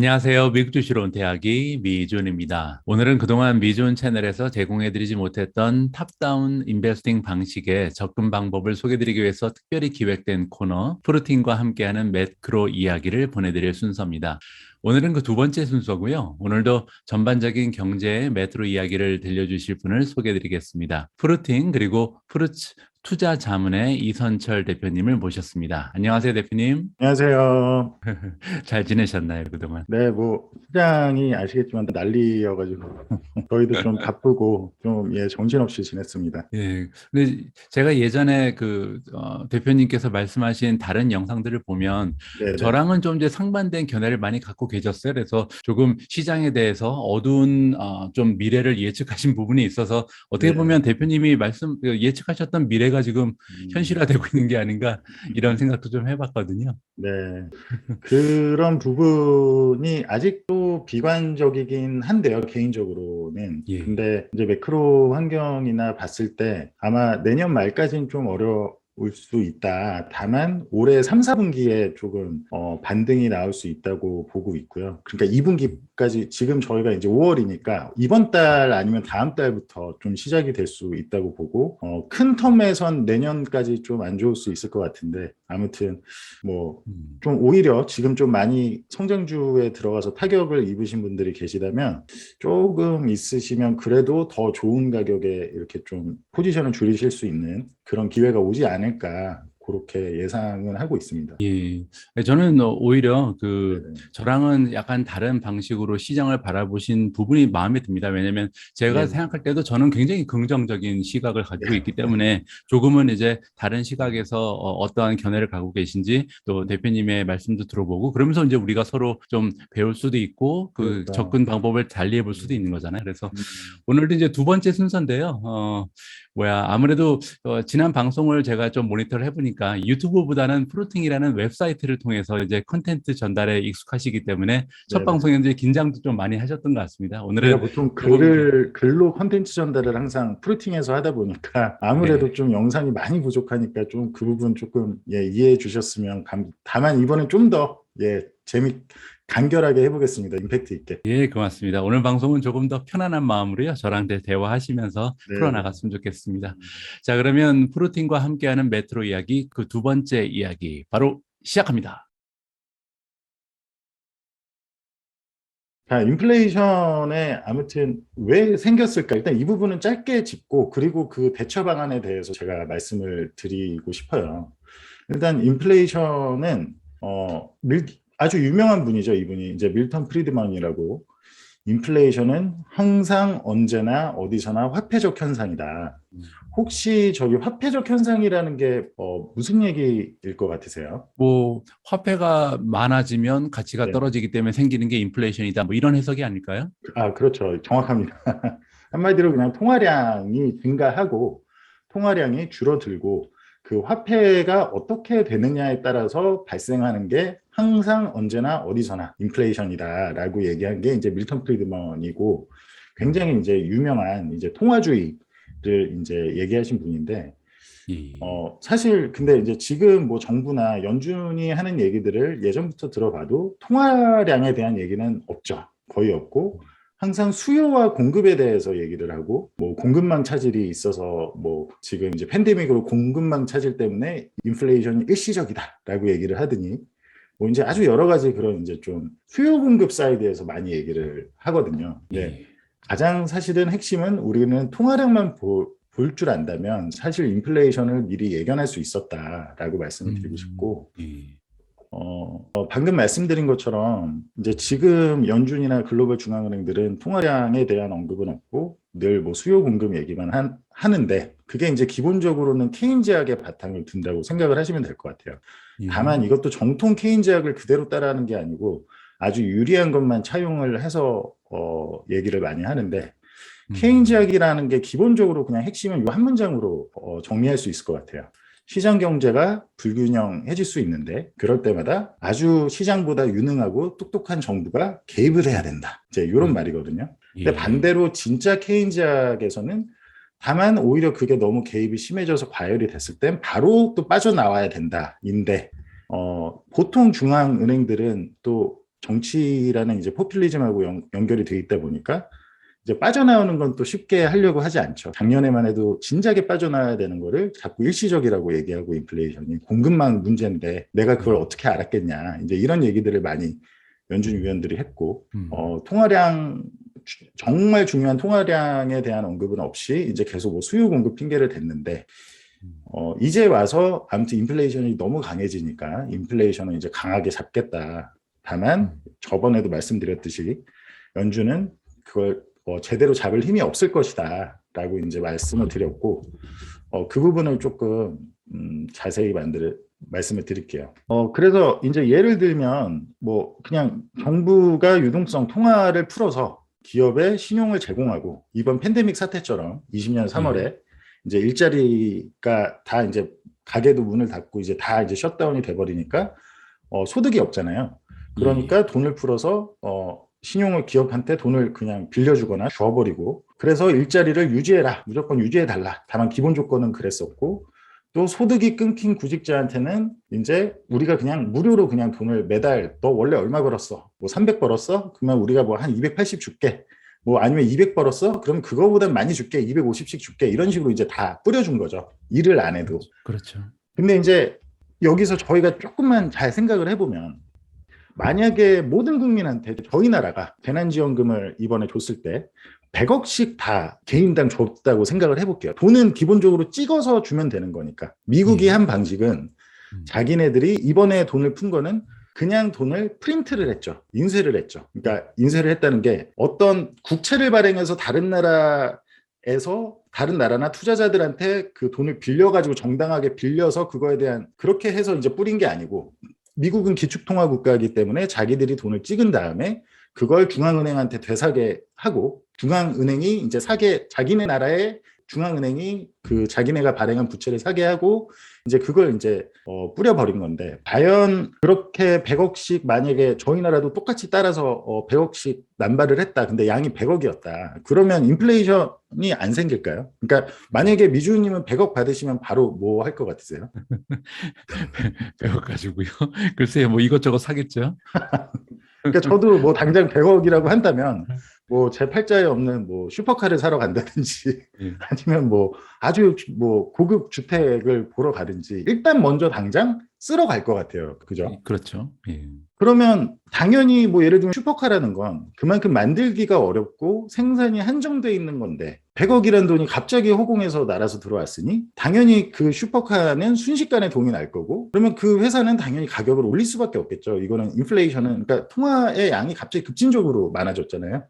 안녕하세요. 미국 주시로 온 대학이 미존입니다. 오늘은 그동안 미존 채널에서 제공해드리지 못했던 탑다운 인베스팅 방식의 접근 방법을 소개드리기 위해서 특별히 기획된 코너 프로틴과 함께하는 매크로 이야기를 보내드릴 순서입니다. 오늘은 그 두 번째 순서고요. 오늘도 전반적인 경제의 매크로 이야기를 들려주실 분을 소개드리겠습니다. 프로틴 그리고 프루츠 투자 자문의 이선철 대표님을 모셨습니다. 안녕하세요, 대표님. 안녕하세요. 잘 지내셨나요, 그동안? 네, 뭐 시장이 아시겠지만 난리여가지고 저희도 좀 바쁘고 좀 정신없이 지냈습니다. 예. 근데 제가 예전에 대표님께서 말씀하신 다른 영상들을 보면 네네. 저랑은 좀 이제 상반된 견해를 많이 갖고 계셨어요. 그래서 조금 시장에 대해서 어두운 좀 미래를 예측하신 부분이 있어서 어떻게 네. 보면 대표님이 예측하셨던 미래가 지금 음, 현실화되고 있는 게 아닌가 이런 생각도 좀 해봤거든요. 네. 그런 부분이 아직도 비관적이긴 한데요, 개인적으로는. 예. 근데 이제 매크로 환경이나 봤을 때 아마 내년 말까지는 좀 어려울 수 있다. 다만 올해 3, 4분기에 조금 반등이 나올 수 있다고 보고 있고요. 그러니까 2분기까지 지금 저희가 이제 5월이니까 이번 달 아니면 다음 달부터 좀 시작이 될 수 있다고 보고 큰 텀에선 내년까지 좀 안 좋을 수 있을 것 같은데 아무튼 뭐 음. 좀 오히려 지금 좀 많이 성장주에 들어가서 타격을 입으신 분들이 계시다면 조금 있으시면 그래도 더 좋은 가격에 이렇게 좀 포지션을 줄이실 수 있는 그런 기회가 오지 않을까 그렇게 예상은 하고 있습니다. 예. 저는 오히려 네네. 저랑은 약간 다른 방식으로 시장을 바라보신 부분이 마음에 듭니다. 왜냐하면 제가 네네. 생각할 때도 저는 굉장히 긍정적인 시각을 가지고 네. 있기 때문에 조금은 이제 다른 시각에서 어떠한 견해를 갖고 계신지 또 대표님의 말씀도 들어보고 그러면서 이제 우리가 서로 좀 배울 수도 있고 그 그렇죠. 접근 방법을 달리해 볼 수도 음, 있는 거잖아요. 그래서 음, 오늘도 이제 두 번째 순서인데요. 아무래도 지난 방송을 제가 좀 모니터를 해보니까 유튜브보다는 프로팅이라는 웹사이트를 통해서 이제 컨텐츠 전달에 익숙하시기 때문에 첫 네네. 방송에 이제 긴장도 좀 많이 하셨던 것 같습니다. 제가 오늘은 보통 조금 글로 컨텐츠 전달을 항상 프루팅에서 하다 보니까 아무래도 네. 좀 영상이 많이 부족하니까 좀 그 부분 조금 이해해 주셨으면 다만 이번엔 좀 더 간결하게 해보겠습니다. 임팩트 있게. 예, 고맙습니다. 오늘 방송은 조금 더 편안한 마음으로요. 저랑 대화하시면서 네네. 풀어나갔으면 좋겠습니다. 자, 그러면 프로틴과 함께하는 메트로 이야기 그 두 번째 이야기 바로 시작합니다. 자, 인플레이션에 아무튼 왜 생겼을까? 일단 이 부분은 짧게 짚고 그리고 그 대처 방안에 대해서 제가 말씀을 드리고 싶어요. 일단 인플레이션은 아주 유명한 분이죠. 이분이 이제 밀턴 프리드먼이라고 인플레이션은 항상 언제나 어디서나 화폐적 현상이다. 혹시 저기 화폐적 현상이라는 게 무슨 얘기일 것 같으세요? 뭐 화폐가 많아지면 가치가 네. 떨어지기 때문에 생기는 게 인플레이션이다. 뭐 이런 해석이 아닐까요? 아, 그렇죠. 정확합니다. 한마디로 그냥 통화량이 증가하고 통화량이 줄어들고 그 화폐가 어떻게 되느냐에 따라서 발생하는 게 항상 언제나 어디서나 인플레이션이다라고 얘기한 게 이제 밀턴 프리드먼이고 굉장히 이제 유명한 이제 통화주의를 이제 얘기하신 분인데 예. 사실 근데 이제 지금 뭐 정부나 연준이 하는 얘기들을 예전부터 들어봐도 통화량에 대한 얘기는 없죠. 거의 없고 항상 수요와 공급에 대해서 얘기를 하고 뭐 공급망 차질이 있어서 뭐 지금 이제 팬데믹으로 공급망 차질 때문에 인플레이션이 일시적이다라고 얘기를 하더니 뭐 이제 아주 여러 가지 그런 이제 좀 수요 공급 사이드에서 많이 얘기를 하거든요. 네. 예. 가장 사실은 핵심은 우리는 통화량만 볼 줄 안다면 사실 인플레이션을 미리 예견할 수 있었다라고 말씀을 드리고 싶고 예. 방금 말씀드린 것처럼 이제 지금 연준이나 글로벌 중앙은행들은 통화량에 대한 언급은 없고 늘 뭐 수요 공급 얘기만 하는데 그게 이제 기본적으로는 케인즈학의 바탕을 둔다고 생각을 하시면 될 것 같아요. 예. 다만 이것도 정통 케인즈학을 그대로 따라하는 게 아니고 아주 유리한 것만 차용을 해서 얘기를 많이 하는데 음. 케인즈학이라는 게 기본적으로 그냥 핵심은 이 한 문장으로 정리할 수 있을 것 같아요. 시장 경제가 불균형해질 수 있는데 그럴 때마다 아주 시장보다 유능하고 똑똑한 정부가 개입을 해야 된다. 이제 이런 예. 말이거든요. 근데 예. 반대로 진짜 케인즈학에서는 다만 오히려 그게 너무 개입이 심해져서 과열이 됐을 땐 바로 또 빠져나와야 된다인데 보통 중앙은행들은 또 정치라는 이제 포퓰리즘하고 연결이 돼 있다 보니까 이제 빠져나오는 건 또 쉽게 하려고 하지 않죠. 작년에만 해도 진작에 빠져나와야 되는 거를 자꾸 일시적이라고 얘기하고 인플레이션이 공급망 문제인데 내가 그걸 어떻게 알았겠냐. 이제 이런 얘기들을 많이 연준 위원들이 했고 통화량 정말 중요한 통화량에 대한 언급은 없이 이제 계속 뭐 수요 공급 핑계를 댔는데 이제 와서 아무튼 인플레이션이 너무 강해지니까 인플레이션은 이제 강하게 잡겠다. 다만 저번에도 말씀드렸듯이 연준은 그걸 제대로 잡을 힘이 없을 것이다 라고 이제 말씀을 드렸고 그 부분을 조금 자세히 말씀을 드릴게요. 그래서 이제 예를 들면 뭐 그냥 정부가 유동성 통화를 풀어서 기업에 신용을 제공하고 이번 팬데믹 사태처럼 20년 3월에 이제 일자리가 다 이제 가게도 문을 닫고 이제 다 이제 셧다운이 돼버리니까 소득이 없잖아요. 그러니까 돈을 풀어서 신용을 기업한테 돈을 그냥 빌려주거나 줘버리고 그래서 일자리를 유지해라. 무조건 유지해달라. 다만 기본 조건은 그랬었고 또 소득이 끊긴 구직자한테는 이제 우리가 그냥 무료로 그냥 돈을 매달 너 원래 얼마 벌었어? 뭐 300 벌었어? 그러면 우리가 뭐 한 280 줄게. 뭐 아니면 200 벌었어? 그럼 그거보단 많이 줄게. 250씩 줄게. 이런 식으로 이제 다 뿌려준 거죠. 일을 안 해도. 그렇죠. 근데 이제 여기서 저희가 조금만 잘 생각을 해보면 만약에 모든 국민한테 저희 나라가 재난지원금을 이번에 줬을 때 100억씩 다 개인당 줬다고 생각을 해볼게요. 돈은 기본적으로 찍어서 주면 되는 거니까. 미국이 한 방식은 자기네들이 이번에 돈을 푼 거는 그냥 돈을 프린트를 했죠. 인쇄를 했죠. 그러니까 인쇄를 했다는 게 어떤 국채를 발행해서 다른 나라나 투자자들한테 그 돈을 빌려가지고 정당하게 빌려서 그거에 대한 그렇게 해서 이제 뿌린 게 아니고 미국은 기축통화국가이기 때문에 자기들이 돈을 찍은 다음에 그걸 중앙은행한테 되사게 하고 중앙은행이 이제 자기네 나라의 중앙은행이 그 자기네가 발행한 부채를 사게 하고 이제 그걸 이제 뿌려버린 건데 과연 그렇게 100억씩 만약에 저희 나라도 똑같이 따라서 100억씩 남발을 했다. 근데 양이 100억이었다. 그러면 인플레이션이 안 생길까요? 그러니까 만약에 미주님은 100억 받으시면 바로 뭐 할 것 같으세요? 100억 가지고요. 글쎄요, 뭐 이것저것 사겠죠. 그러니까 저도 뭐 당장 100억이라고 한다면 뭐 제 팔자에 없는 뭐 슈퍼카를 사러 간다든지 아니면 뭐 아주 뭐 고급 주택을 보러 가든지 일단 먼저 당장 쓰러 갈 것 같아요. 그죠? 그렇죠. 예. 그러면 당연히 뭐 예를 들면 슈퍼카라는 건 그만큼 만들기가 어렵고 생산이 한정돼 있는 건데 100억이라는 돈이 갑자기 허공에서 날아서 들어왔으니 당연히 그 슈퍼카는 순식간에 돈이 날 거고 그러면 그 회사는 당연히 가격을 올릴 수밖에 없겠죠. 이거는 인플레이션은 그러니까 통화의 양이 갑자기 급진적으로 많아졌잖아요.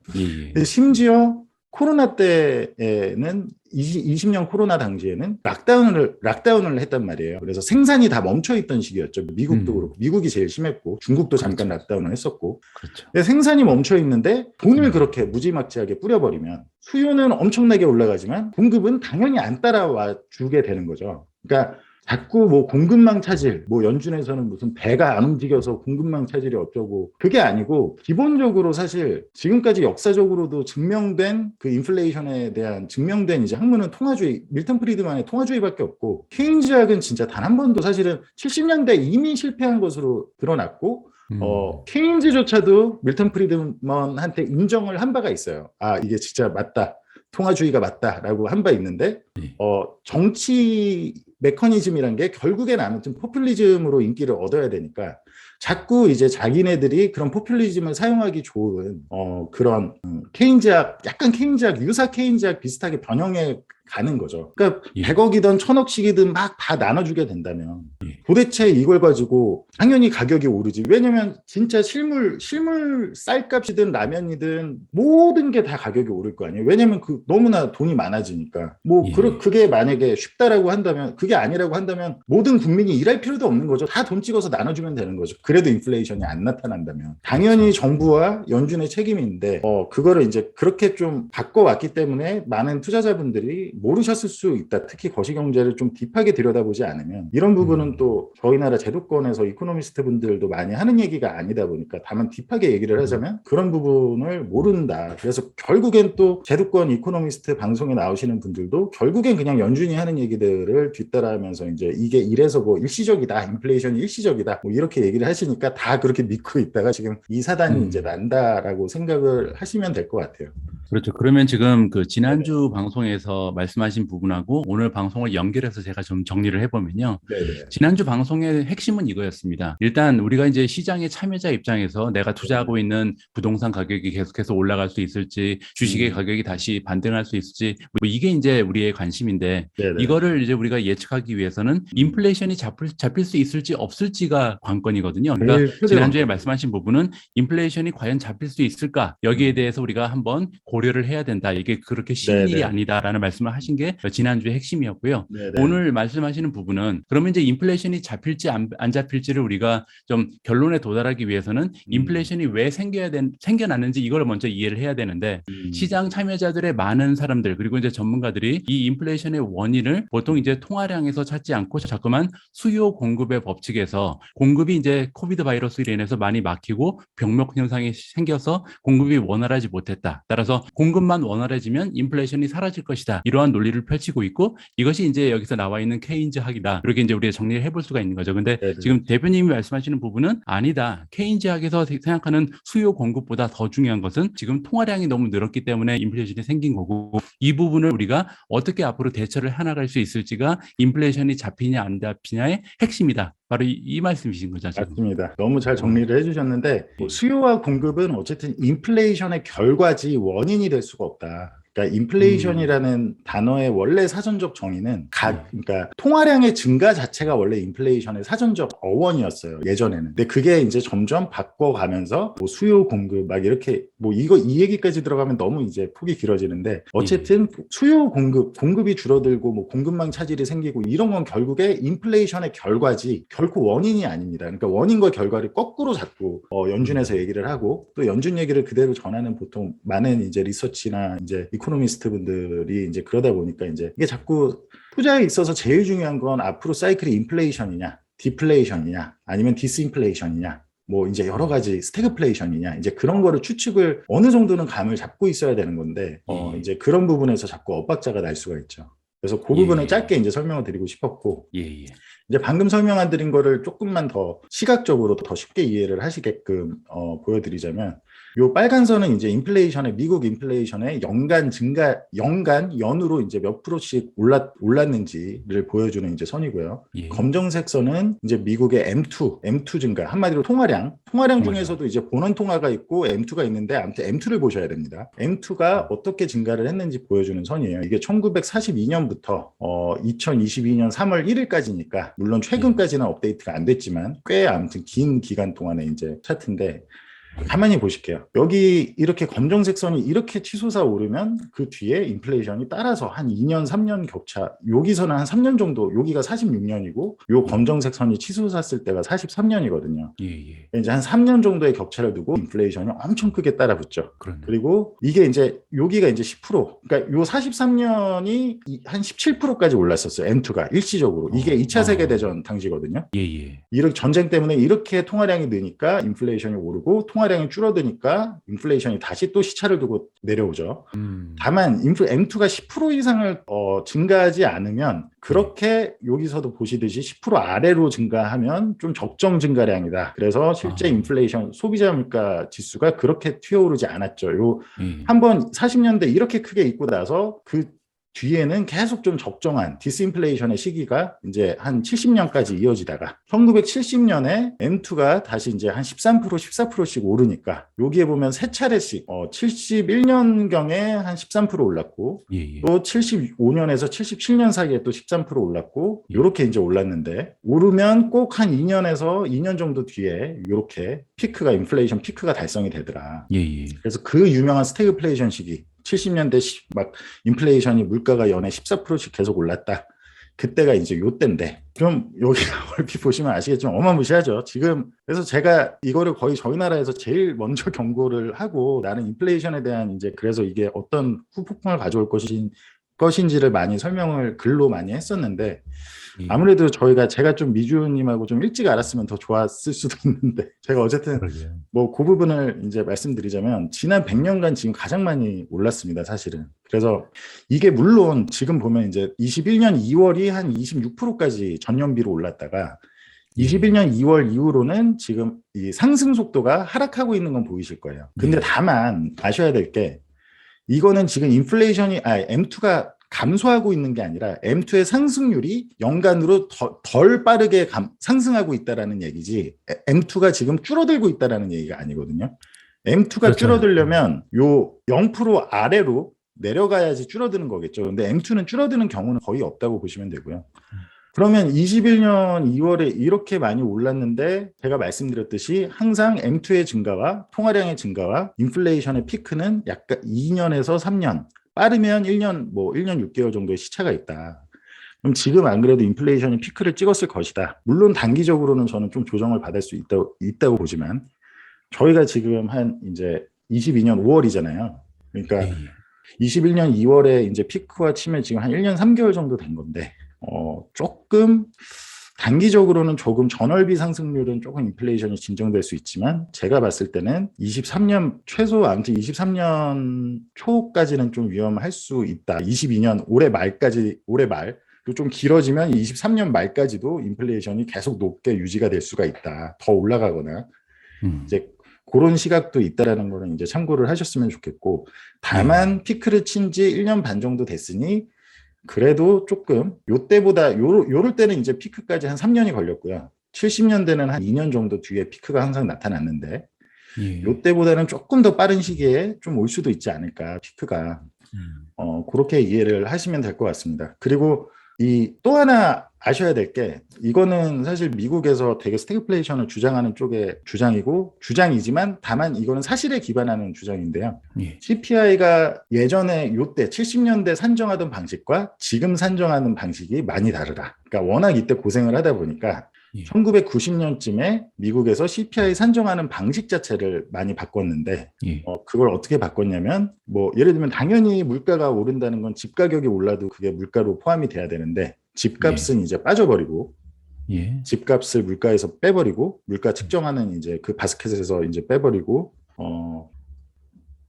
예. 심지어 코로나 때에는 20년 코로나 당시에는 락다운을 했단 말이에요. 그래서 생산이 다 멈춰 있던 시기였죠. 미국도 그렇고 미국이 제일 심했고 중국도 잠깐 락다운을 했었고. 그렇죠. 근데 생산이 멈춰 있는데 돈을 그렇게 무지막지하게 뿌려버리면 수요는 엄청나게 올라가지만 공급은 당연히 안 따라와 주게 되는 거죠. 그러니까 자꾸 뭐 공급망 차질, 뭐 연준에서는 무슨 배가 안 움직여서 공급망 차질이 어쩌고 그게 아니고 기본적으로 사실 지금까지 역사적으로도 증명된 그 인플레이션에 대한 증명된 이제 학문은 통화주의, 밀턴 프리드만의 통화주의밖에 없고 케인즈학은 진짜 단 한 번도 사실은 70년대 이미 실패한 것으로 드러났고 케인즈조차도 밀턴 프리드먼한테 인정을 한 바가 있어요. 아, 이게 진짜 맞다. 통화주의가 맞다라고 한 바 있는데 정치 메커니즘이란 게 결국엔 아무튼 포퓰리즘으로 인기를 얻어야 되니까 자꾸 이제 자기네들이 그런 포퓰리즘을 사용하기 좋은 그런 케인즈학 약간 케인즈학 유사 케인즈학 비슷하게 변형해 가는 거죠. 그러니까 100억이든 1000억씩이든 막 다 나눠주게 된다면 도대체 이걸 가지고 당연히 가격이 오르지. 왜냐면 진짜 실물 쌀값이든 라면이든 모든 게 다 가격이 오를 거 아니에요. 왜냐면 그 너무나 돈이 많아지니까. 뭐 그게 만약에 쉽다라고 한다면 그게 아니라고 한다면 모든 국민이 일할 필요도 없는 거죠. 다 돈 찍어서 나눠주면 되는 거죠. 그래도 인플레이션이 안 나타난다면 당연히 정부와 연준의 책임인데 그거를 이제 그렇게 좀 바꿔왔기 때문에 많은 투자자분들이 모르셨을 수 있다. 특히 거시경제를 좀 딥하게 들여다보지 않으면 이런 부분은 또 저희 나라 제도권에서 이코노미스트 분들도 많이 하는 얘기가 아니다 보니까 다만 딥하게 얘기를 하자면 그런 부분을 모른다. 그래서 결국엔 또 제도권 이코노미스트 방송에 나오시는 분들도 결국엔 그냥 연준이 하는 얘기들을 뒤따라하면서 이제 이게 이래서 뭐 일시적이다. 인플레이션이 일시적이다. 뭐 이렇게 얘기를 하시니까 다 그렇게 믿고 있다가 지금 이 사단이 이제 난다라고 생각을 하시면 될 것 같아요. 그렇죠. 그러면 지금 그 네네. 지난주 방송에서 말씀하신 부분하고 오늘 방송을 연결해서 제가 좀 정리를 해보면요. 네네. 지난주 방송의 핵심은 이거였습니다. 일단 우리가 이제 시장의 참여자 입장에서 내가 투자하고 네네. 있는 부동산 가격이 계속해서 올라갈 수 있을지, 주식의 가격이 다시 반등할 수 있을지, 뭐 이게 이제 우리의 관심인데, 네네. 이거를 이제 우리가 예측하기 위해서는 인플레이션이 잡힐 수 있을지 없을지가 관건이거든요. 그러니까 제일 최대 지난주에 관건이죠. 말씀하신 부분은 인플레이션이 과연 잡힐 수 있을까? 여기에 음. 대해서 우리가 한번 고려를 해야 된다. 이게 그렇게 쉬운 일이 네네. 아니다라는 말씀을 하신 게 지난주의 핵심이었고요. 네네. 오늘 말씀하시는 부분은 그러면 이제 인플레이션이 잡힐지 안 잡힐지를 우리가 좀 결론에 도달하기 위해서는 음. 인플레이션이 왜 생겨났는지 이걸 먼저 이해를 해야 되는데 음. 시장 참여자들의 많은 사람들 그리고 이제 전문가들이 이 인플레이션의 원인을 보통 이제 통화량에서 찾지 않고 자꾸만 수요 공급의 법칙에서 공급이 이제 코비드 바이러스로 인해서 많이 막히고 병목 현상이 생겨서 공급이 원활하지 못했다. 따라서 공급만 원활해지면 인플레이션이 사라질 것이다. 이러한 논리를 펼치고 있고 이것이 이제 여기서 나와 있는 케인즈학이다. 이렇게 이제 우리가 정리를 해볼 수가 있는 거죠. 근데 네네. 지금 대표님이 말씀하시는 부분은 아니다. 케인즈학에서 생각하는 수요 공급보다 더 중요한 것은 지금 통화량이 너무 늘었기 때문에 인플레이션이 생긴 거고 이 부분을 우리가 어떻게 앞으로 대처를 해나갈 수 있을지가 인플레이션이 잡히냐 안 잡히냐의 핵심이다. 바로 이 말씀이신 거죠, 지금. 맞습니다. 너무 잘 정리를 해주셨는데 뭐 예. 수요와 공급은 어쨌든 인플레이션의 결과지 원인이 될 수가 없다. 그러니까 음, 인플레이션이라는 단어의 원래 사전적 정의는 예. 그러니까 통화량의 증가 자체가 원래 인플레이션의 사전적 어원이었어요. 예전에는. 근데 그게 이제 점점 바꿔가면서 뭐 수요 공급 막 이렇게 뭐 이 얘기까지 들어가면 너무 이제 폭이 길어지는데 예. 어쨌든 수요 공급이 줄어들고 뭐 공급망 차질이 생기고 이런 건 결국에 인플레이션의 결과지 결코 원인이 아닙니다. 그러니까 원인과 결과를 거꾸로 자꾸 연준에서 음, 얘기를 하고 또 연준 얘기를 그대로 전하는 보통 많은 이제 리서치나 이제 이코노미스트 분들이 이제 그러다 보니까 이제 이게 자꾸 투자에 있어서 제일 중요한 건 앞으로 사이클이 인플레이션이냐, 디플레이션이냐, 아니면 디스인플레이션이냐, 뭐 이제 여러 음, 가지 스태그플레이션이냐, 이제 그런 거를 추측을 어느 정도는 감을 잡고 있어야 되는 건데, 예. 이제 그런 부분에서 자꾸 엇박자가 날 수가 있죠. 그래서 그 부분을 예. 짧게 이제 설명을 드리고 싶었고, 예. 예. 이제 방금 설명한 드린 거를 조금만 더 시각적으로 더 쉽게 이해를 하시게끔 보여드리자면 요 빨간 선은 이제 인플레이션의 미국 인플레이션의 연으로 이제 몇 프로씩 올랐는지를 보여주는 이제 선이고요. 예. 검정색 선은 이제 미국의 M2 증가, 한마디로 통화량 통화량. 중에서도 이제 본원 통화가 있고 M2가 있는데 아무튼 M2를 보셔야 됩니다. M2가 어떻게 증가를 했는지 보여주는 선이에요. 이게 1942년부터 2022년 3월 1일까지니까 물론 예. 최근까지는 업데이트가 안 됐지만 꽤 아무튼 긴 기간 동안에 이제 차트인데 가만히 보실게요. 여기 이렇게 검정색 선이 이렇게 치솟아 오르면 그 뒤에 인플레이션이 따라서 한 2년, 3년 격차, 여기서는 한 3년 정도, 여기가 46년이고 요 예. 검정색 선이 치솟았을 때가 43년이거든요. 예. 예. 이제 한 3년 정도의 격차를 두고 인플레이션이 엄청 크게 따라붙죠. 그러네요. 그리고 이게 이제 여기가 이제 10%, 그러니까 요 43년이 한 17%까지 올랐었어요. M2가 일시적으로. 이게 2차 세계대전 당시거든요. 예. 예. 이렇게 전쟁 때문에 이렇게 통화량이 느니까 인플레이션이 오르고 통화량이 줄어드니까 인플레이션이 다시 또 시차를 두고 내려오죠. 다만 M2가 10% 이상을 증가하지 않으면 예. 그렇게 여기서도 보시듯이 10% 아래로 증가하면 좀 적정 증가량이다. 그래서 실제 아, 인플레이션 소비자 물가 지수가 그렇게 튀어오르지 않았죠. 요 예. 한번 40년대 이렇게 크게 있고 나서 그 뒤에는 계속 좀 적정한 디스인플레이션의 시기가 이제 한 70년까지 이어지다가 1970년에 M2가 다시 이제 한 13%, 14%씩 오르니까 여기에 보면 세 차례씩 71년경에 한 13% 올랐고 예. 예. 또 75년에서 77년 사이에 또 13% 올랐고 예. 이렇게 이제 올랐는데 오르면 꼭 한 2년에서 2년 정도 뒤에 이렇게 인플레이션 피크가 달성이 되더라. 예. 예. 그래서 그 유명한 스태그플레이션 시기 70년대 막 인플레이션이 물가가 연에 14%씩 계속 올랐다. 그때가 이제 요때인데 좀 여기 얼핏 보시면 아시겠지만 어마무시하죠. 지금 그래서 제가 이거를 거의 저희 나라에서 제일 먼저 경고를 하고 나는 인플레이션에 대한 이제 그래서 이게 어떤 후폭풍을 가져올 것인지를 많이 설명을 글로 많이 했었는데 예. 아무래도 제가 좀 미주님하고 좀 일찍 알았으면 더 좋았을 수도 있는데 제가 어쨌든 그러게요. 뭐 그 부분을 이제 말씀드리자면 지난 100년간 지금 가장 많이 올랐습니다, 사실은. 그래서 이게 물론 지금 보면 이제 21년 2월이 한 26%까지 전년비로 올랐다가 예. 21년 2월 이후로는 지금 이 상승 속도가 하락하고 있는 건 보이실 거예요. 근데 예. 다만 아셔야 될 게 이거는 지금 M2가 감소하고 있는 게 아니라 M2의 상승률이 연간으로 덜 빠르게 상승하고 있다라는 얘기지 M2가 지금 줄어들고 있다라는 얘기가 아니거든요. M2가 그렇죠. 줄어들려면 요 0% 아래로 내려가야지 줄어드는 거겠죠. 근데 M2는 줄어드는 경우는 거의 없다고 보시면 되고요. 그러면 21년 2월에 이렇게 많이 올랐는데 제가 말씀드렸듯이 항상 M2의 증가와 통화량의 증가와 인플레이션의 피크는 약간 2년에서 3년, 빠르면 1년, 1년 6개월 정도의 시차가 있다. 그럼 지금 안 그래도 인플레이션이 피크를 찍었을 것이다. 물론 단기적으로는 저는 좀 조정을 받을 수 있다고 보지만 저희가 지금 한 이제 22년 5월이잖아요. 그러니까 예. 21년 2월에 이제 피크와 치면 지금 한 1년 3개월 정도 된 건데 조금 단기적으로는 조금 전월비 상승률은 조금 인플레이션이 진정될 수 있지만 제가 봤을 때는 23년 최소 아무튼 23년 초까지는 좀 위험할 수 있다. 22년 올해 말 그리고 좀 길어지면 23년 말까지도 인플레이션이 계속 높게 유지가 될 수가 있다. 더 올라가거나 이제 그런 시각도 있다라는 거는 이제 참고를 하셨으면 좋겠고 다만 피크를 친 지 1년 반 정도 됐으니 그래도 조금 요때보다 요럴 때는 이제 피크까지 한 3년이 걸렸고요. 70년대는 한 2년 정도 뒤에 피크가 항상 나타났는데 예. 요때보다는 조금 더 빠른 시기에 좀 올 수도 있지 않을까 피크가. 그렇게 이해를 하시면 될 것 같습니다. 그리고 이 또 하나 아셔야 될 게 이거는 사실 미국에서 되게 스태그플레이션을 주장하는 쪽의 주장이지만 다만 이거는 사실에 기반하는 주장인데요. 예. CPI가 예전에 요때 70년대 산정하던 방식과 지금 산정하는 방식이 많이 다르다. 그러니까 워낙 이때 고생을 하다 보니까 예. 1990년쯤에 미국에서 CPI 산정하는 방식 자체를 많이 바꿨는데 예. 그걸 어떻게 바꿨냐면 예를 들면 당연히 물가가 오른다는 건 집 가격이 올라도 그게 물가로 포함이 돼야 되는데 집값은 이제 빠져버리고 예. 집값을 물가에서 빼버리고 물가 측정하는 이제 그 바스켓에서 이제 빼버리고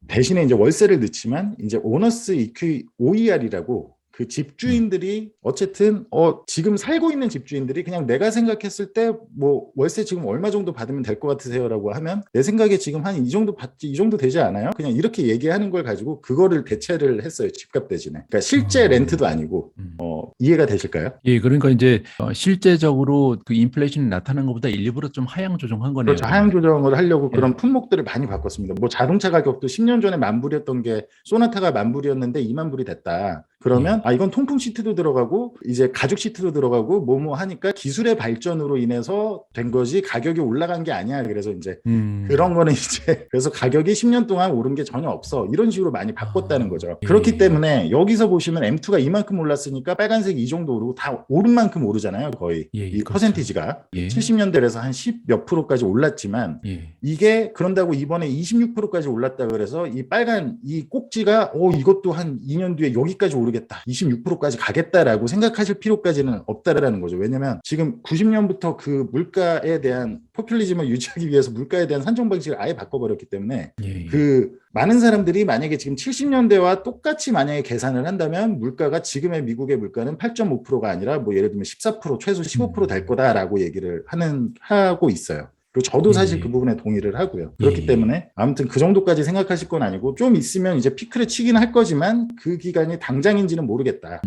대신에 이제 월세를 넣지만 이제 오너스 이퀴 OER이라고 그 집주인들이 어쨌든 지금 살고 있는 집주인들이 그냥 내가 생각했을 때 월세 지금 얼마 정도 받으면 될 것 같으세요라고 하면 내 생각에 지금 한 이 정도 받지 이 정도 되지 않아요? 그냥 이렇게 얘기하는 걸 가지고 그거를 대체를 했어요. 집값 대신에. 그러니까 실제 렌트도 아니고 이해가 되실까요? 예, 그러니까 이제 실제적으로 그 인플레이션이 나타난 것보다 일부러 좀 하향 조정한 거네요. 그렇죠. 하향 조정을 하려고 예. 그런 품목들을 많이 바꿨습니다. 자동차 가격도 10년 전에 10,000불이었던 게 소나타가 10,000불이었는데 20,000불이 됐다. 그러면 이건 통풍 시트도 들어가고 이제 가죽 시트도 들어가고 하니까 기술의 발전으로 인해서 된 거지 가격이 올라간 게 아니야. 그래서 이제 그런 거는 이제 그래서 가격이 10년 동안 오른 게 전혀 없어. 이런 식으로 많이 바꿨다는 거죠. 그렇기 때문에 여기서 보시면 M2가 이만큼 올랐으니까 빨간색이 이 정도 오르고 다 오른 만큼 오르잖아요. 거의 예, 이 그렇죠. 퍼센티지가 예. 70년대에서 한 10 몇 프로까지 올랐지만 이게 그런다고 이번에 26%까지 올랐다 그래서 이 빨간 이 꼭지가 이것도 한 2년 뒤에 여기까지 오르겠다. 26%까지 가겠다라고 생각하실 필요까지는 없다라는 거죠. 왜냐면 지금 90년부터 그 물가에 대한 포퓰리즘을 유지하기 위해서 물가에 대한 산정 방식을 아예 바꿔버렸기 때문에 그 많은 사람들이 만약에 지금 70년대와 똑같이 만약에 계산을 한다면 물가가 지금의 미국의 물가는 8.5%가 아니라 예를 들면 14% 최소 15%될 거다라고 얘기를 하고 있어요. 그리고 저도 사실 그 부분에 동의를 하고요. 그렇기 때문에 아무튼 그 정도까지 생각하실 건 아니고 좀 있으면 이제 피크를 치긴 할 거지만 그 기간이 당장인지는 모르겠다.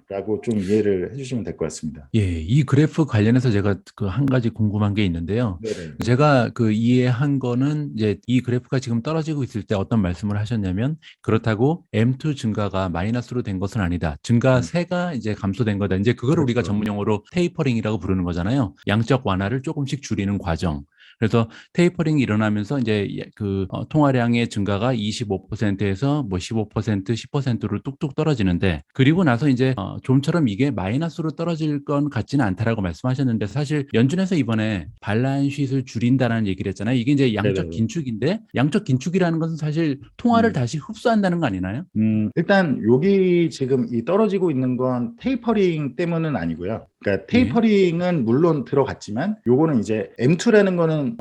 라고 좀 이해를 해주시면 될 것 같습니다. 예, 이 그래프 관련해서 제가 그 한 가지 궁금한 게 있는데요. 네네. 제가 그 이해한 거는 이제 이 그래프가 지금 떨어지고 있을 때 어떤 말씀을 하셨냐면 그렇다고 M2 증가가 마이너스로 된 것은 아니다. 증가세가 이제 감소된 거다. 이제 그걸 우리가 그렇죠. 전문 용어로 테이퍼링이라고 부르는 거잖아요. 양적 완화를 조금씩 줄이는 과정. 그래서 테이퍼링이 일어나면서 이제 그 통화량의 증가가 25%에서 15%, 10%로 뚝뚝 떨어지는데 그리고 나서 이제 좀처럼 이게 마이너스로 떨어질 건 같지는 않다라고 말씀하셨는데 사실 연준에서 이번에 발란시트를 줄인다는 얘기를 했잖아요. 이게 이제 양적 네네. 긴축인데 양적 긴축이라는 것은 사실 통화를 다시 흡수한다는 거 아니나요? 일단 여기 지금 이 떨어지고 있는 건 테이퍼링 때문은 아니고요. 그러니까 예. 테이퍼링은 물론 들어갔지만 요거는 이제 M2라는 거는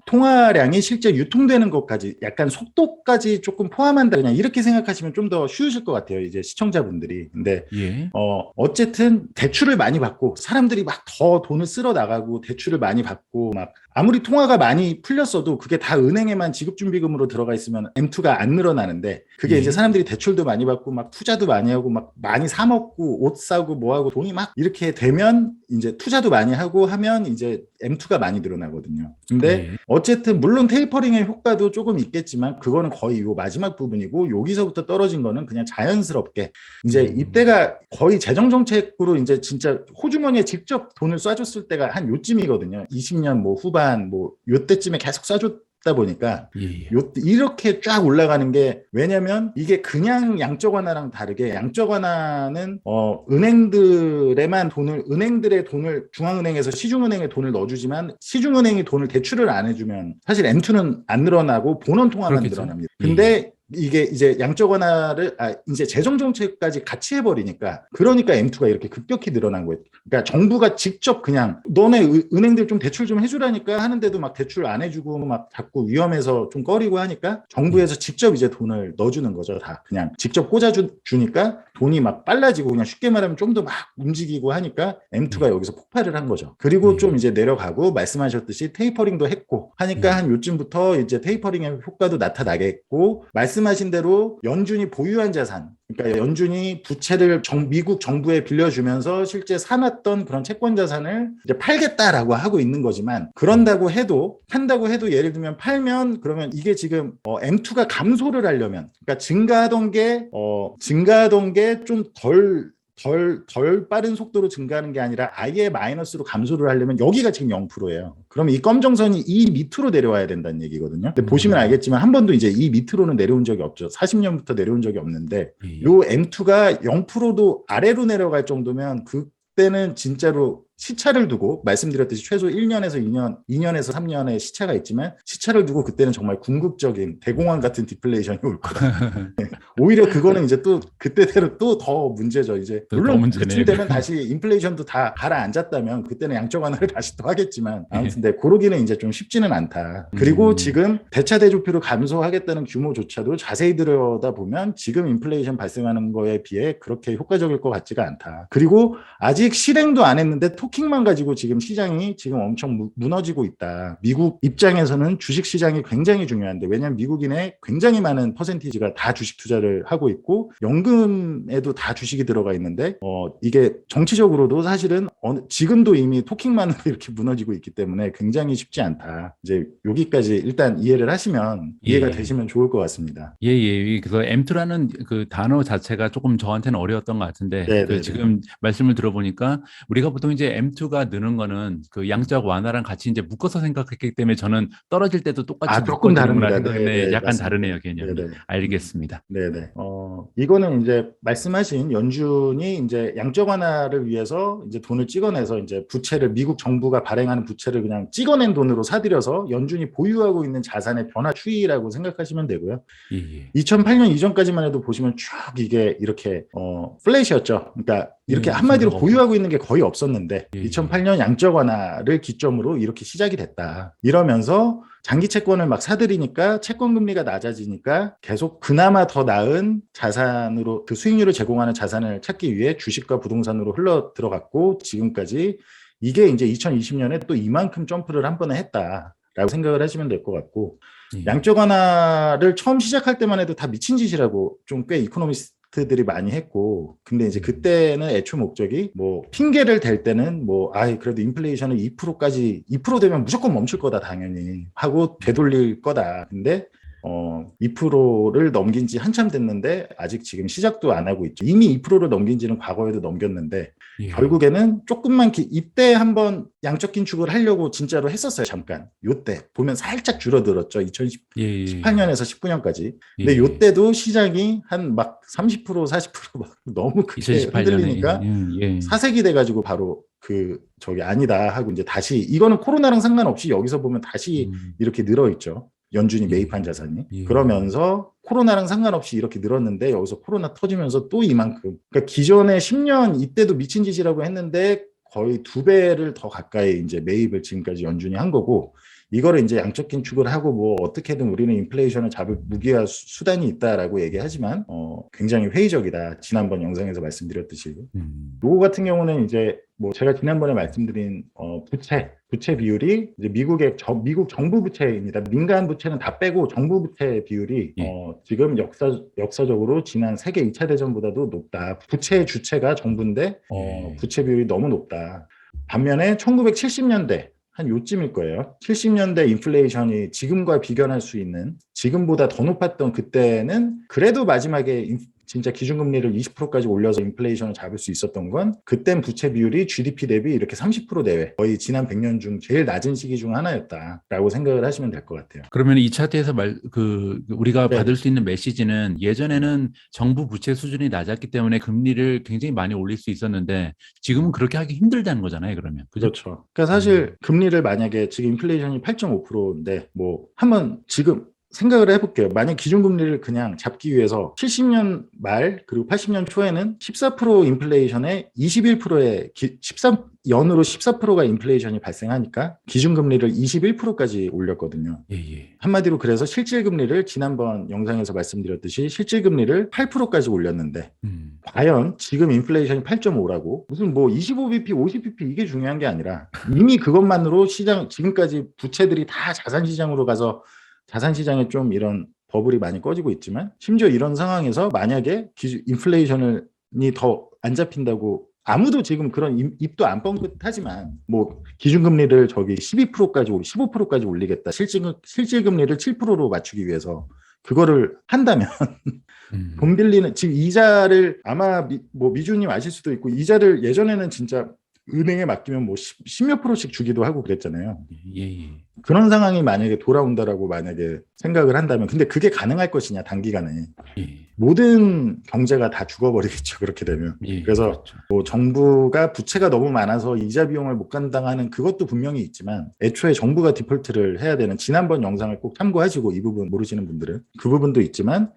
통화량이 실제 유통되는 것까지 약간 속도까지 조금 포함한다 그냥 이렇게 생각하시면 좀 더 쉬우실 것 같아요. 이제 시청자분들이. 근데 예. 어쨌든 대출을 많이 받고 사람들이 막 더 돈을 쓸어 나가고 대출을 많이 받고 막 아무리 통화가 많이 풀렸어도 그게 다 은행에만 지급준비금으로 들어가 있으면 M2가 안 늘어나는데 그게 이제 예. 사람들이 대출도 많이 받고 막 투자도 많이 하고 막 많이 사 먹고 옷 사고 뭐 하고 돈이 막 이렇게 되면 이제 투자도 많이 하고 하면 이제 M2가 많이 늘어나거든요. 근데 예. 어쨌든 물론 테이퍼링의 효과도 조금 있겠지만 그거는 거의 요 마지막 부분이고 여기서부터 떨어진 거는 그냥 자연스럽게 이제 이때가 거의 재정정책으로 이제 진짜 호주머니에 직접 돈을 쏴줬을 때가 한 요쯤이거든요. 20년 뭐 후반 뭐 요때쯤에 계속 쏴줬다 보니까 예. 예. 이렇게 쫙 올라가는 게 왜냐면 이게 그냥 양적 완화랑 다르게 양적 완화는 은행들에만 돈을 은행들의 돈을 중앙은행에서 시중은행에 돈을 넣어주지만 시중은행이 돈을 대출을 안 해주면 사실 M2는 안 늘어나고 본원 통화만 그렇겠죠. 늘어납니다. 예. 예. 근데 이게 이제 양적 완화를 이제 재정 정책까지 같이 해버리니까 그러니까 M2가 이렇게 급격히 늘어난 거예요. 그러니까 정부가 직접 그냥 너네 은행들 좀 대출 좀 해주라니까 하는데도 막 대출 안 해주고 막 자꾸 위험해서 좀 꺼리고 하니까 정부에서 직접 이제 돈을 넣어주는 거죠. 다 그냥 직접 꽂아주니까 돈이 막 빨라지고 그냥 쉽게 말하면 좀 더 막 움직이고 하니까 M2가 예. 여기서 폭발을 한 거죠. 그리고 좀 예. 이제 내려가고 말씀하셨듯이 테이퍼링도 했고 하니까 한 요쯤부터 이제 테이퍼링의 효과도 나타나겠고 말씀하신 대로 연준이 보유한 자산 그러니까 연준이 부채를 미국 정부에 빌려주면서 실제 사놨던 그런 채권 자산을 이제 팔겠다라고 하고 있는 거지만 그런다고 해도 판다고 해도 예를 들면 팔면 그러면 이게 지금 M2가 감소를 하려면 그러니까 증가하던 게 좀 덜 빠른 속도로 증가하는 게 아니라 아예 마이너스로 감소를 하려면 여기가 지금 0%예요. 그러면 이 검정선이 이 밑으로 내려와야 된다는 얘기거든요. 근데 보시면 알겠지만 한 번도 이제 이 밑으로는 내려온 적이 없죠. 40년부터 내려온 적이 없는데 예. 요 M2가 0%도 아래로 내려갈 정도면 그때는 진짜로 시차를 두고 말씀드렸듯이 최소 1년에서 2년에서 3년의 시차가 있지만 시차를 두고 그때는 정말 궁극적인 대공황 같은 디플레이션이 올 거다. 오히려 그거는 이제 또 그때대로 또 더 문제죠. 이제 더 물론 문제네. 그쯤 되면 다시 인플레이션도 다 가라앉았다면 그때는 양적 완화를 다시 또 하겠지만 아무튼 네, 그러기는 이제 좀 쉽지는 않다. 그리고 지금 대차 대조표를 감소하겠다는 규모조차도 자세히 들여다보면 지금 인플레이션 발생하는 거에 비해 그렇게 효과적일 것 같지가 않다. 그리고 아직 실행도 안 했는데 토킹만 가지고 지금 시장이 지금 엄청 무너지고 있다. 미국 입장에서는 주식 시장이 굉장히 중요한데 왜냐하면 미국인의 굉장히 많은 퍼센티지가 다 주식 투자를 하고 있고 연금에도 다 주식이 들어가 있는데 이게 정치적으로도 사실은 지금도 이미 토킹만으로 이렇게 무너지고 있기 때문에 굉장히 쉽지 않다. 이제 여기까지 일단 이해를 하시면 이해가 예. 되시면 좋을 것 같습니다. 예, 예. 그래서 M2라는 그 단어 자체가 조금 저한테는 어려웠던 것 같은데, 네네네. 지금 말씀을 들어보니까 우리가 보통 이제 M2가 느는 거는 그 양적 완화랑 같이 이제 묶어서 생각했기 때문에 저는 떨어질 때도 똑같이 조금 묶어지는구나 다릅니다. 생각했는데 네네, 약간 맞습니다. 다르네요, 개념이. 네네. 알겠습니다. 네네. 이거는 이제 말씀하신 연준이 이제 양적 완화를 위해서 이제 돈을 찍어내서 이제 부채를 미국 정부가 발행하는 부채를 그냥 찍어낸 돈으로 사들여서 연준이 보유하고 있는 자산의 변화 추이라고 생각하시면 되고요. 예, 예. 2008년 이전까지만 해도 보시면 쭉 이게 이렇게 플랫이었죠. 그러니까 이렇게 예, 한마디로 증가가 보유하고 있는 게 거의 없었는데 예, 예. 2008년 양적 완화를 기점으로 이렇게 시작이 됐다. 이러면서 장기 채권을 막 사들이니까 채권 금리가 낮아지니까 계속 그나마 더 나은 자산으로 그 수익률을 제공하는 자산을 찾기 위해 주식과 부동산으로 흘러 들어갔고 지금까지 이게 이제 2020년에 또 이만큼 점프를 한 번에 했다라고 생각을 하시면 될 것 같고 예. 양적 완화를 처음 시작할 때만 해도 다 미친 짓이라고 좀 꽤 이코노미스트들이 많이 했고 근데 이제 그때는 애초 목적이 뭐 핑계를 댈 때는 뭐 그래도 인플레이션은 2%까지 2% 되면 무조건 멈출 거다 당연히 하고 되돌릴 거다. 근데 2%를 넘긴 지 한참 됐는데 아직 지금 시작도 안 하고 있죠. 이미 2%를 넘긴 지는 과거에도 넘겼는데 예. 결국에는 조금만 이때 한번 양적 긴축을 하려고 진짜로 했었어요. 잠깐. 요때 보면 살짝 줄어들었죠. 2018년에서 19년까지. 근데 예. 요때도 시장이 한 막 30% 40% 막 너무 크게 2018년에 흔들리니까 사색이 돼가지고 바로 저기 아니다 하고 이제 다시 이거는 코로나랑 상관없이 여기서 보면 다시 이렇게 늘어있죠. 연준이 매입한 자산이. 예. 그러면서 코로나랑 상관없이 이렇게 늘었는데 여기서 코로나 터지면서 또 이만큼. 그러니까 기존에 10년 이때도 미친 짓이라고 했는데 거의 2배를 더 가까이 이제 매입을 지금까지 연준이 한 거고, 이거를 이제 양적 긴축을 하고 뭐 어떻게든 우리는 인플레이션을 잡을 무기와 수단이 있다라고 얘기하지만 굉장히 회의적이다. 지난번 영상에서 말씀드렸듯이. 요거 같은 경우는 이제 뭐 제가 지난번에 말씀드린 부채 비율이 이제 미국 정부 부채입니다. 민간 부채는 다 빼고 정부 부채 비율이 지금 역사적으로 지난 세계 2차 대전보다도 높다. 부채의 주체가 정부인데 부채 비율이 너무 높다. 반면에 1970년대 한 요쯤일 거예요. 70년대 인플레이션이 지금과 비견할 수 있는, 지금보다 더 높았던 그때는 그래도 마지막에 진짜 기준금리를 20%까지 올려서 인플레이션을 잡을 수 있었던 건, 그땐 부채 비율이 GDP 대비 이렇게 30% 내외, 거의 지난 100년 중 제일 낮은 시기 중 하나였다라고 생각을 하시면 될 것 같아요. 그러면 이 차트에서 우리가 네. 받을 수 있는 메시지는, 예전에는 정부 부채 수준이 낮았기 때문에 금리를 굉장히 많이 올릴 수 있었는데 지금은 그렇게 하기 힘들다는 거잖아요, 그러면. 그죠? 그렇죠. 그러니까 사실 금리를 만약에 지금 인플레이션이 8.5%인데 뭐 한번 지금 생각을 해볼게요. 만약 기준금리를 그냥 잡기 위해서 70년 말 그리고 80년 초에는 14% 인플레이션에 21%의 13연으로 14%가 인플레이션이 발생하니까 기준금리를 21%까지 올렸거든요. 예. 한마디로 그래서 실질금리를 지난번 영상에서 말씀드렸듯이 실질금리를 8%까지 올렸는데, 과연 지금 인플레이션이 8.5라고 무슨 뭐 25bp, 50bp 이게 중요한 게 아니라, 이미 그것만으로 지금까지 부채들이 다 자산시장으로 가서 자산시장에 좀 이런 버블이 많이 꺼지고 있지만, 심지어 이런 상황에서 만약에 인플레이션이 더 안 잡힌다고, 아무도 지금 그런 입도 안 뻥긋하지만 뭐 기준금리를 저기 12%까지 15%까지 올리겠다, 실질금리를 7%로 맞추기 위해서 그거를 한다면 돈 빌리는, 지금 이자를 아마 미주님 아실 수도 있고, 이자를 예전에는 진짜 은행에 맡기면 뭐 10몇 프로씩 주기도 하고 그랬잖아요. 예. 그런 상황이 만약에 돌아온다라고 만약에 생각을 한다면, 근데 그게 가능할 것이냐, 단기간에. 모든 경제가 다 죽어버리겠죠, 그렇게 되면. 그래서 그렇죠. 뭐 정부가 부채가 너무 많아서 이자 비용을 못 감당하는 그것도 분명히 있지만, 애초에 정부가 디폴트를 해야 되는, 지난번 영상을 꼭 참고하시고, 이 부분 모르시는 분들은 그 부분도 있지만,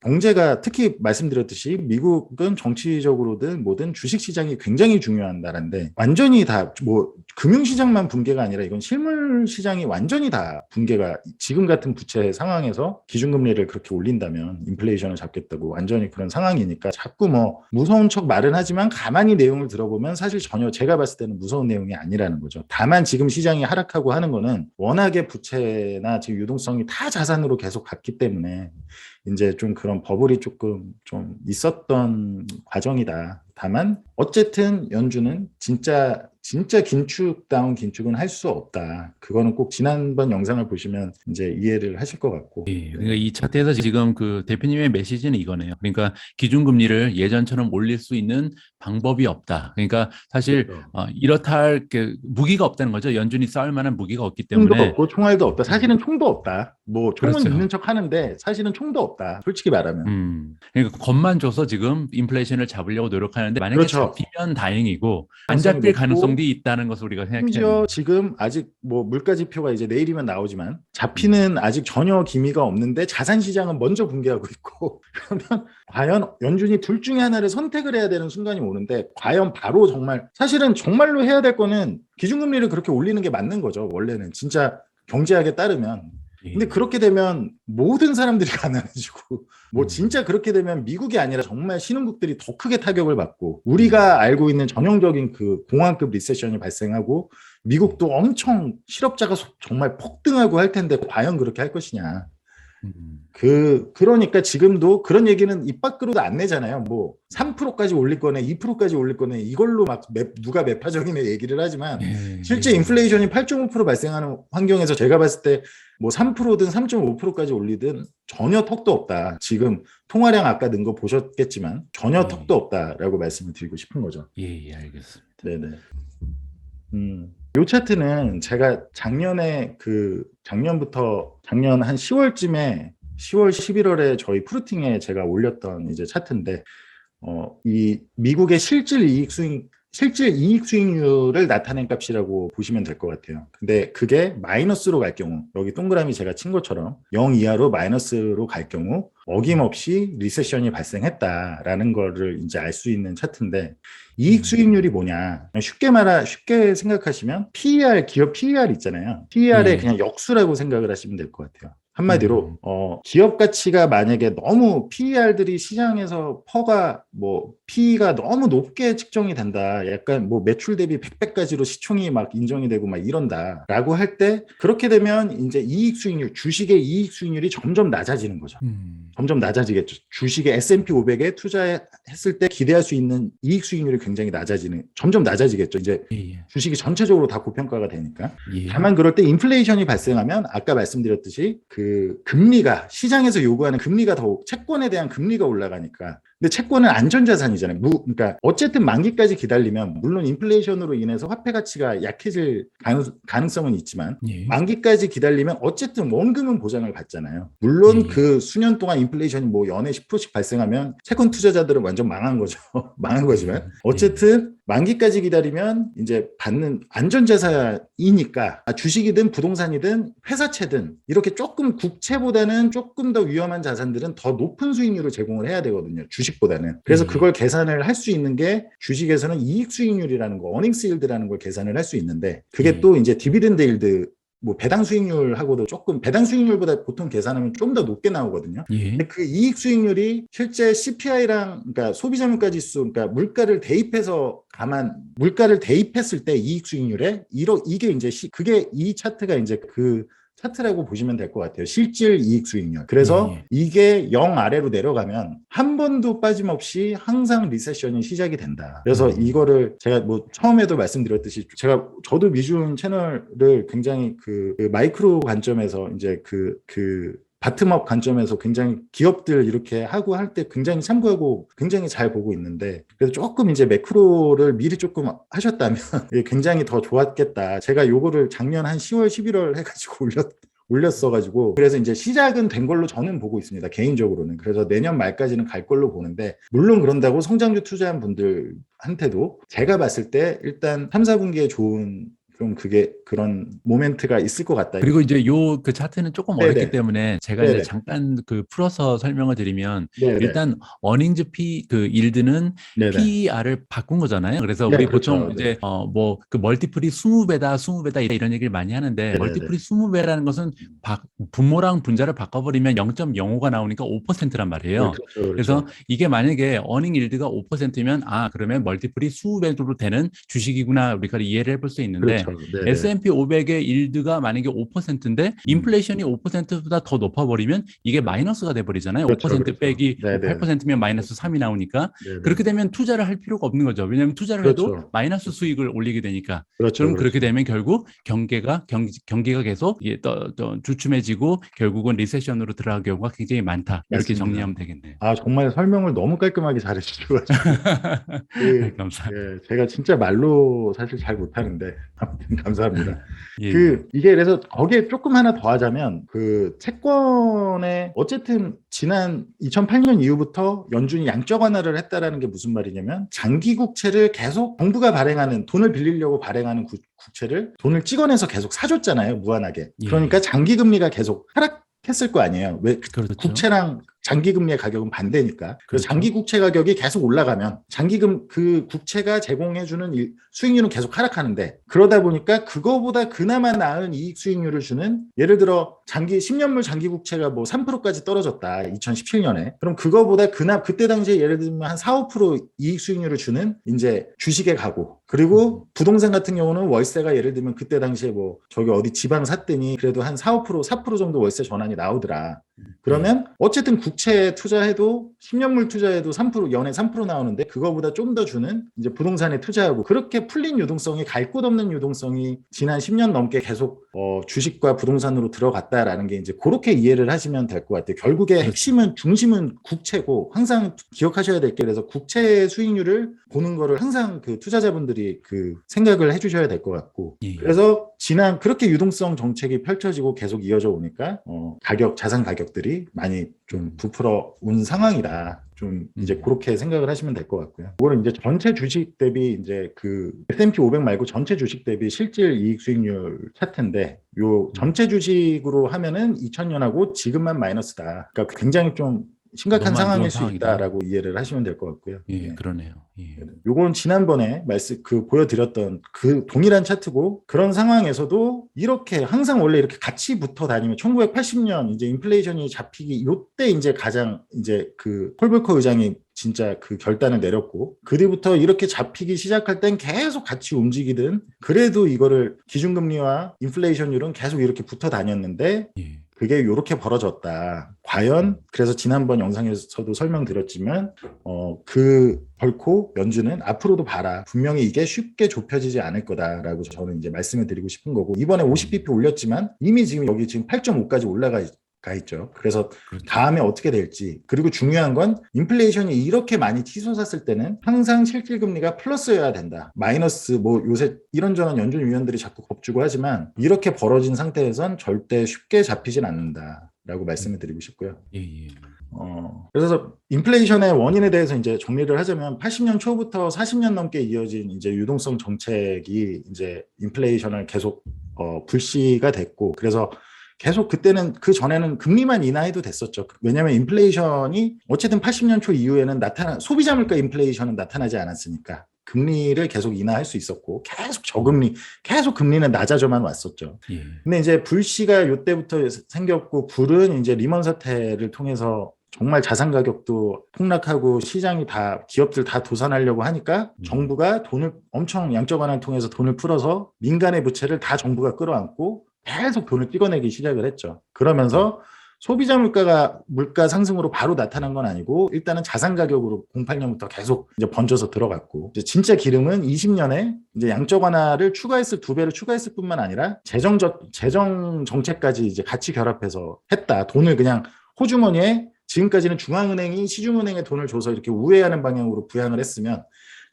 경제가, 특히 말씀드렸듯이 미국은 정치적으로든 뭐든 주식시장이 굉장히 중요한 나라인데, 완전히 다 뭐 금융시장만 붕괴가 아니라 이건 실물시장이 완전히 다 붕괴가, 지금 같은 부채 상황에서 기준금리를 그렇게 올린다면 인플레이션을 잡겠다고 완전히 그런 상황이니까, 자꾸 뭐 무서운 척 말은 하지만 가만히 내용을 들어보면 사실 전혀 제가 봤을 때는 무서운 내용이 아니라는 거죠. 다만 지금 시장이 하락하고 하는 거는 워낙에 부채나 지금 유동성이 다 자산으로 계속 갔기 때문에 이제 좀 그런 버블이 조금 좀 있었던 과정이다. 다만 어쨌든 연준은 진짜 긴축다운 긴축은 할 수 없다. 그거는 꼭 지난번 영상을 보시면 이제 이해를 하실 것 같고. 그러니까 이 차트에서 지금 그 대표님의 메시지는 이거네요. 그러니까 기준금리를 예전처럼 올릴 수 있는 방법이 없다. 그러니까 사실 그렇죠. 이렇다 할 무기가 없다는 거죠. 연준이 싸울 만한 무기가 없기 총도 때문에. 없고 총알도 없다. 사실은 총도 없다. 뭐 총은 그렇죠. 있는 척 하는데 사실은 총도 없다. 솔직히 말하면. 그러니까 겁만 줘서 지금 인플레이션을 잡으려고 노력하는데, 만약에 그렇죠. 잡히면 다행이고 안 가능성이 잡힐 높고, 가능성도 있다는 것을 우리가 생각해야 심지어 됩니다. 지금 아직 뭐 물가지표가 이제 내일이면 나오지만 잡히는 아직 전혀 기미가 없는데 자산시장은 먼저 붕괴하고 있고, 그러면 과연 연준이 둘 중에 하나를 선택을 해야 되는 순간이 오는데, 과연 바로 정말, 사실은 정말로 해야 될 거는 기준금리를 그렇게 올리는 게 맞는 거죠, 원래는. 진짜 경제학에 따르면. 근데 그렇게 되면 모든 사람들이 가난해지고, 뭐 진짜 그렇게 되면 미국이 아니라 정말 신흥국들이 더 크게 타격을 받고, 우리가 알고 있는 전형적인 그 공황급 리세션이 발생하고, 미국도 엄청 실업자가 정말 폭등하고 할 텐데 과연 그렇게 할 것이냐. 그러니까 지금도 그런 얘기는 입 밖으로도 안 내잖아요. 뭐 3%까지 올릴 거네, 2%까지 올릴 거네, 이걸로 막 누가 매파적이네 얘기를 하지만, 실제 인플레이션이 8.5% 발생하는 환경에서 제가 봤을 때 뭐 3%든 3.5%까지 올리든 전혀 턱도 없다. 지금 통화량 아까 는 거 보셨겠지만 전혀 턱도 없다라고 말씀을 드리고 싶은 거죠. 알겠습니다. 네네. 요 차트는 제가 작년부터 작년 한 10월쯤에 10월, 11월에 저희 프루팅에 제가 올렸던 이제 차트인데, 이 미국의 실질 이익 수익률을 나타낸 값이라고 보시면 될 것 같아요. 근데 그게 마이너스로 갈 경우, 여기 동그라미 제가 친 것처럼 0 이하로 마이너스로 갈 경우 어김없이 리세션이 발생했다라는 거를 이제 알 수 있는 차트인데, 이익 수익률이 뭐냐? 쉽게 생각하시면 PER, 기업 PER 있잖아요. PER의 예. 그냥 역수라고 생각을 하시면 될 것 같아요. 한마디로 음. 기업 가치가 만약에 너무 PER들이 시장에서 PE가 너무 높게 측정이 된다. 약간 뭐 매출 대비 100배까지로 시총이 막 인정이 되고 막 이런다라고 할 때 그렇게 되면 이제 이익 수익률, 주식의 이익 수익률이 점점 낮아지는 거죠. 점점 낮아지겠죠. 주식의 S&P 500에 투자했을 때 기대할 수 있는 이익 수익률이 굉장히 점점 낮아지겠죠. 이제 예. 주식이 전체적으로 다 고평가가 되니까. 예. 다만 그럴 때 인플레이션이 발생하면 아까 말씀드렸듯이 그 금리가 시장에서 요구하는 금리가 더 채권에 대한 금리가 올라가니까. 근데 채권은 안전자산이잖아요. 그러니까 어쨌든 만기까지 기다리면 물론 인플레이션으로 인해서 화폐 가치가 약해질 가능성은 있지만 예. 만기까지 기다리면 어쨌든 원금은 보장을 받잖아요. 물론 예. 그 수년 동안 인플레이션이 뭐 연에 10%씩 발생하면 채권 투자자들은 완전 망한 거죠. 망한 거지만 어쨌든 만기까지 기다리면 이제 받는 안전자산이니까 주식이든 부동산이든 회사채든 이렇게 조금 국채보다는 조금 더 위험한 자산들은 더 높은 수익률을 제공을 해야 되거든요. 주식보다는. 그래서 그걸 계산을 할 수 있는 게 주식에서는 이익 수익률이라는 거, 어닝스 일드라는 걸 계산을 할 수 있는데 그게 또 이제 디비den드 일드 뭐 배당 수익률하고도 조금 배당 수익률보다 보통 계산하면 좀 더 높게 나오거든요. 예. 근데 그 이익 수익률이 실제 CPI랑 그러니까 소비자물가 지수 그러니까 물가를 대입했을 때 이익 수익률에 이게 이제 그게 이 차트가 이제 그 차트라고 보시면 될 것 같아요. 실질 이익 수익률. 그래서 이게 0 아래로 내려가면 한 번도 빠짐없이 항상 리세션이 시작이 된다. 그래서 이거를 제가 뭐 처음에도 말씀드렸듯이 저도 미준 채널을 굉장히 그 마이크로 관점에서 이제 바텀업 관점에서 굉장히 기업들 이렇게 하고 할 때 굉장히 참고하고 굉장히 잘 보고 있는데 그래서 조금 이제 매크로를 미리 조금 하셨다면 굉장히 더 좋았겠다. 제가 요거를 작년 한 10월, 11월 해가지고 올렸어가지고 그래서 이제 시작은 된 걸로 저는 보고 있습니다. 개인적으로는. 그래서 내년 말까지는 갈 걸로 보는데 물론 그런다고 성장주 투자한 분들한테도 제가 봤을 때 일단 3, 4분기에 좋은 좀 그런 모멘트가 있을 것 같다. 그리고 이제 그 차트는 조금 어렵기 네네. 때문에 제가 이제 네네. 잠깐 풀어서 설명을 드리면 네네. 일단 어닝즈 일드는 네네. PER을 바꾼 거잖아요. 그래서 네, 우리 그렇죠. 보통 네. 이제 그 멀티플이 20배다 이런 얘기를 많이 하는데 네네네. 멀티플이 20배라는 것은 분모랑 분자를 바꿔버리면 0.05가 나오니까 5%란 네, 말이에요. 그렇죠. 그래서 그렇죠. 이게 만약에 어닝 일드가 5%면 그러면 멀티플이 20배로 되는 주식이구나 우리가 이해를 해볼 수 있는데 그렇죠. 네네. S&P 500의 일드가 만약에 5%인데 인플레이션이 5%보다 더 높아버리면 이게 마이너스가 돼버리잖아요. 그렇죠. 5% 그렇죠. 빼기 네네. 8%면 마이너스 3이 나오니까 네네. 그렇게 되면 투자를 할 필요가 없는 거죠. 왜냐하면 투자를 해도 그렇죠. 마이너스 수익을 올리게 되니까. 그렇죠. 그럼 그렇게 그렇죠. 되면 결국 경기가 계속 주춤해지고 결국은 리세션으로 들어갈 경우가 굉장히 많다. 이렇게 맞습니다. 정리하면 되겠네요. 정말 설명을 너무 깔끔하게 잘해주셔가지고. 감사합니다. 제가 진짜 말로 사실 잘 못하는데, 아무튼 감사합니다. 예, 예. 이게 그래서 거기에 조금 하나 더 하자면, 채권에, 어쨌든 지난 2008년 이후부터 연준이 양적 완화를 했다라는 게 무슨 말이냐면, 장기 국채를 계속 정부가 돈을 빌리려고 발행하는 국채를 돈을 찍어내서 계속 사줬잖아요, 무한하게. 예, 그러니까 예. 장기 금리가 계속 하락했을 거 아니에요. 왜 그렇죠. 국채랑 장기 금리의 가격은 반대니까. 그래서 그렇죠. 장기 국채 가격이 계속 올라가면 그 국채가 제공해주는 수익률은 계속 하락하는데 그러다 보니까 그거보다 그나마 나은 이익 수익률을 주는 예를 들어 10년물 장기 국채가 뭐 3%까지 떨어졌다. 2017년에. 그럼 그거보다 그때 당시에 예를 들면 한 4, 5% 이익 수익률을 주는 이제 주식에 가고 그리고 부동산 같은 경우는 월세가 예를 들면 그때 당시에 뭐 저기 어디 지방 샀더니 그래도 한 4, 5%, 4% 정도 월세 전환이 나오더라. 그러면 어쨌든 국채에 투자해도 10년물 투자해도 3% 연에 3% 나오는데 그거보다 좀 더 주는 이제 부동산에 투자하고 그렇게 풀린 유동성이 갈 곳 없는 유동성이 지난 10년 넘게 계속 주식과 부동산으로 들어갔다라는 게 이제 그렇게 이해를 하시면 될 것 같아요. 결국에 핵심은 중심은 국채고 항상 기억하셔야 될 게 그래서 국채 수익률을 보는 거를 항상 그 투자자분들이 생각을 해주셔야 될 것 같고 그래서 지난 그렇게 유동성 정책이 펼쳐지고 계속 이어져 오니까 자산 가격들이 많이 좀 부풀어 온 상황이다. 좀 이제 그렇게 생각을 하시면 될 것 같고요. 그거는 이제 전체 주식 대비 이제 S&P 500 말고 전체 주식 대비 실질 이익 수익률 차트인데 요 전체 주식으로 하면은 2000년하고 지금만 마이너스다. 그러니까 굉장히 좀 심각한 너무 안 좋은 상황일 수 상황이다. 있다라고 이해를 하시면 될 것 같고요. 예, 예. 그러네요. 예. 요건 지난번에 보여드렸던 그 동일한 차트고, 그런 상황에서도 이렇게 항상 원래 이렇게 같이 붙어 다니면 1980년 이제 인플레이션이 잡히기 요때 이제 가장 이제 그 폴 볼커 의장이 진짜 그 결단을 내렸고, 그 뒤부터 이렇게 잡히기 시작할 땐 계속 같이 움직이든, 그래도 이거를 기준금리와 인플레이션율은 계속 이렇게 붙어 다녔는데 예. 그게 이렇게 벌어졌다. 과연 그래서 지난번 영상에서도 설명드렸지만 결코 연준은 앞으로도 봐라. 분명히 이게 쉽게 좁혀지지 않을 거다라고 저는 이제 말씀을 드리고 싶은 거고, 이번에 50bp 올렸지만 이미 지금 여기 지금 8.5까지 올라가 있죠. 그래서 그렇죠. 다음에 어떻게 될지, 그리고 중요한 건 인플레이션이 이렇게 많이 치솟았을 때는 항상 실질금리가 플러스여야 된다. 마이너스 뭐 요새 이런저런 연준 위원들이 자꾸 겁주고 하지만 이렇게 벌어진 상태에선 절대 쉽게 잡히진 않는다라고 말씀을 드리고 싶고요. 예, 예. 그래서 인플레이션의 원인에 대해서 이제 정리를 하자면 80년 초부터 40년 넘게 이어진 이제 유동성 정책이 이제 인플레이션을 계속 불씨가 됐고, 그래서 계속 그때는 그 전에는 금리만 인하해도 됐었죠. 왜냐하면 인플레이션이 어쨌든 80년 초 이후에는 소비자 물가 인플레이션은 나타나지 않았으니까 금리를 계속 인하할 수 있었고, 계속 저금리, 계속 금리는 낮아져만 왔었죠. 예. 근데 이제 불씨가 이때부터 생겼고, 불은 이제 리먼 사태를 통해서 정말 자산 가격도 폭락하고 시장이 다 기업들 다 도산하려고 하니까 정부가 돈을 엄청 양적 완화를 통해서 돈을 풀어서 민간의 부채를 다 정부가 끌어안고 계속 돈을 찍어내기 시작을 했죠. 그러면서 소비자 물가 상승으로 바로 나타난 건 아니고, 일단은 자산 가격으로 08년부터 계속 이제 번져서 들어갔고, 이제 진짜 기름은 20년에 이제 양적 완화를 추가했을 2배를 추가했을 뿐만 아니라 재정 정책까지 이제 같이 결합해서 했다. 돈을 그냥 호주머니에, 지금까지는 중앙은행이 시중은행에 돈을 줘서 이렇게 우회하는 방향으로 부양을 했으면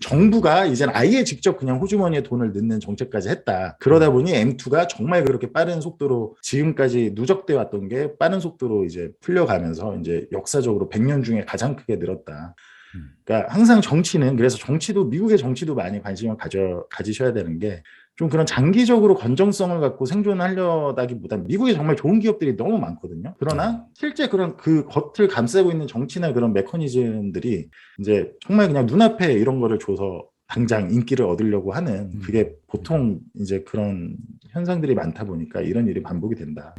정부가 이제는 아예 직접 그냥 호주머니에 돈을 넣는 정책까지 했다. 그러다 보니 M2가 정말 그렇게 빠른 속도로, 지금까지 누적돼 왔던 게 빠른 속도로 이제 풀려가면서 이제 역사적으로 100년 중에 가장 크게 늘었다. 그러니까 항상 정치는, 그래서 미국의 정치도 많이 관심을 가지셔야 되는 게, 좀 그런 장기적으로 건정성을 갖고 생존하려다기보다는 미국에 정말 좋은 기업들이 너무 많거든요. 그러나 실제 그런 그 겉을 감싸고 있는 정치나 그런 메커니즘들이 이제 정말 그냥 눈앞에 이런 거를 줘서 당장 인기를 얻으려고 하는, 그게 보통 이제 그런 현상들이 많다 보니까 이런 일이 반복이 된다.